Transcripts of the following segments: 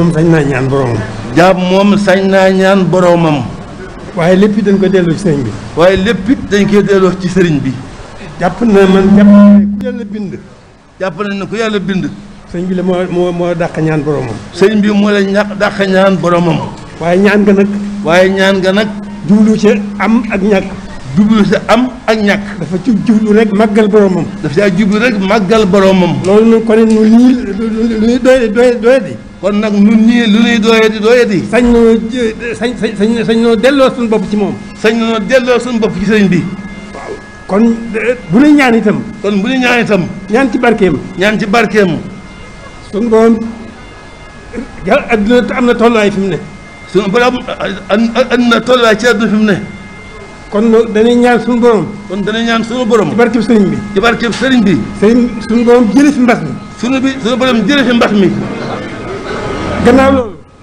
moom sañ naa ñaan boromam. jaam moom sañ naa ñaan boromam. waaye lépp it dañ ko delloo ci sëriñ bi. waaye lépp it dañ koy delloo ci sëriñ bi. jàpp na ku yàlla bind. jàpp nañ ne ku yàlla bind. sëriñ bi la moo dàq ñaan boromam. sëriñ bi moo la dàq ñaan boromam. waaye ñaan nga nag. waaye ñaan nga nag. jublu ci am ak ñàkk. jublu ci am ak ñàkk. dafa ci jublu rek màggal boromam. dafa caa jublu rek màggal boromam. loolu nag kon ñun ñii lu ñuy doyadi. kon nag ñun ñii lu ñuy doyadi. sañ noo delloo suñu bopp ci moom. sañ noo delloo suñu bopp ci sëriñ bi. waaw kon bu ñuy ñaan itam. ñaan ci barkeem. ñaan ci barkeem. suñu borom adduna am na tolluwaay fi mu ne. suñu borom am na tolluwaay ci adduna fi mu ne. kon dañuy ñaan suñu borom. suñu borom. ci barkeb sëriñ bi. ci barkeb sëriñ bi. suñu borom jëlee fi mbas mi. suñu borom jëlee fi mbas mi.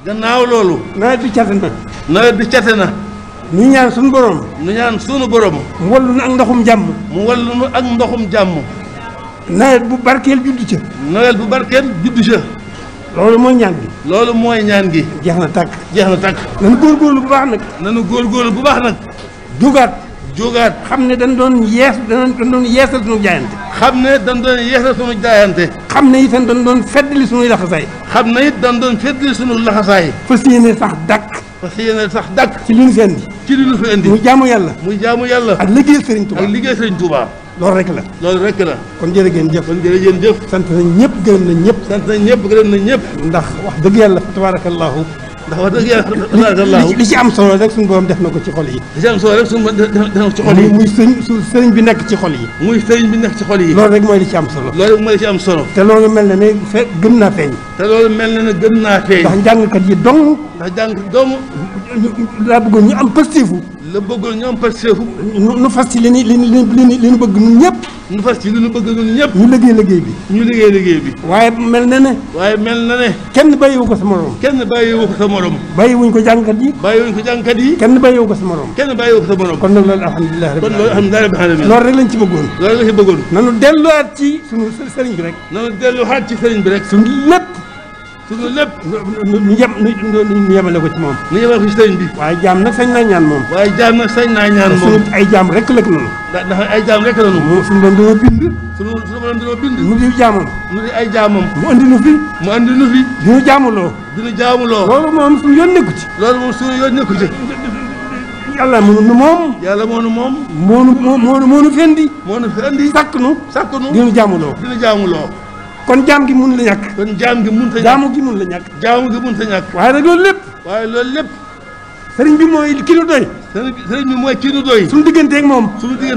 gannaaw loolu. nawet bi cate na. ñu ñaan suñu borom. mu wallu nu ak ndoxum jàmm. nawet bu barkeel juddu ca. loolu mooy ñaan gi. jeex na tàkk. nanu góorgóorlu bu baax nag. jógaat. xam ne dañ doon yeesal suñu jaayante. xam ne itam dañ doon feddali suñuy laxasaay. fas yéene sax dàkk. ci li ñu fi indi. muy jaamu yàlla. ak liggéey Sëriñ Tuubaa. loolu rek la. kon jërë ngeen jëf. sant nañ ñëpp gërëm nañ ñëpp. ndax wax dëgg yàlla tabaarakallaahu. li ci am solo rek suñu borom def na ko ci xol yi. muy sëriñ bi nekk ci xol yi. loolu rek mooy li ci am solo. te loolu mel na ne gën naa feeñ. ndax njàngkat yi dong. laa bëggoon ñu am pëstéefu. nu fas ci li ñu bëgg ñun ñëpp. ñu liggéey liggéey bi. waaye mel na ne. kenn bàyyiwu ko sa morom. bàyyiwuñ ko jàngkat yi. kenn bàyyiwu ko sa morom. kon nag loolu alhamdulilah rabbil alamin. loolu rek lañ ci bëggoon. nanu delluwaat ci sunu sëriñ bi rek. suñu lépp. ñu yemale ko ci moom. ci sëriñ bi. waaye jaam nag sañ naa ñaan moom. ay jaam rek la noonu. ndax ay jaam rek la noonu. suñu doon dañoo bind. dañoo bind. nu di jaamam. ay jaamam. mu andi nu fi. dinu jaamuloo. loolu moom suñu yoon nekku ci. yàlla moo nu moom. moo nu fendi. sàkk nu. dinu jaamuloo. kon jaam gi mun la ñàkk. jaamu gi mun la ñàkk. waaye nag loolu lépp. sëriñ bi mooy ki nu doy. suñu digganteeg moom.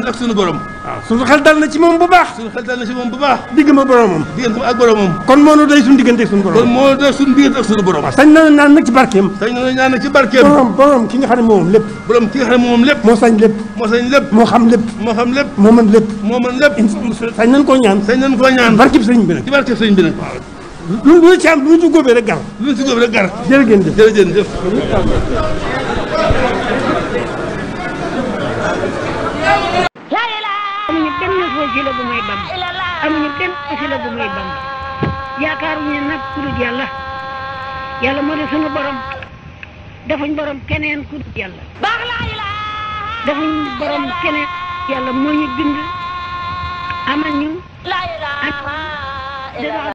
ak suñu borom. waaw suñu xel dal na ci moom bu baax. digg ma boromam. kon moo nu doy suñu digganteeg suñu borom. waaw sañ na naan nag ci barkeem. borom ki nga xam ne moom lépp. moo sañ lépp. moo xam lépp. moo mën lépp. sañ nañ koo ñaan. barkeb sëriñ bi nag. waaw lu ci am lu ñu ci góobee rek gar. jërë ngeen jëf. amuñu benn wasila bu may bam yaakaaruñu nag ku dul yàlla moo di sunu borom defuñ borom keneen ku dul yàlla defuñ borom keneen yàlla moo ñu bind amal ñu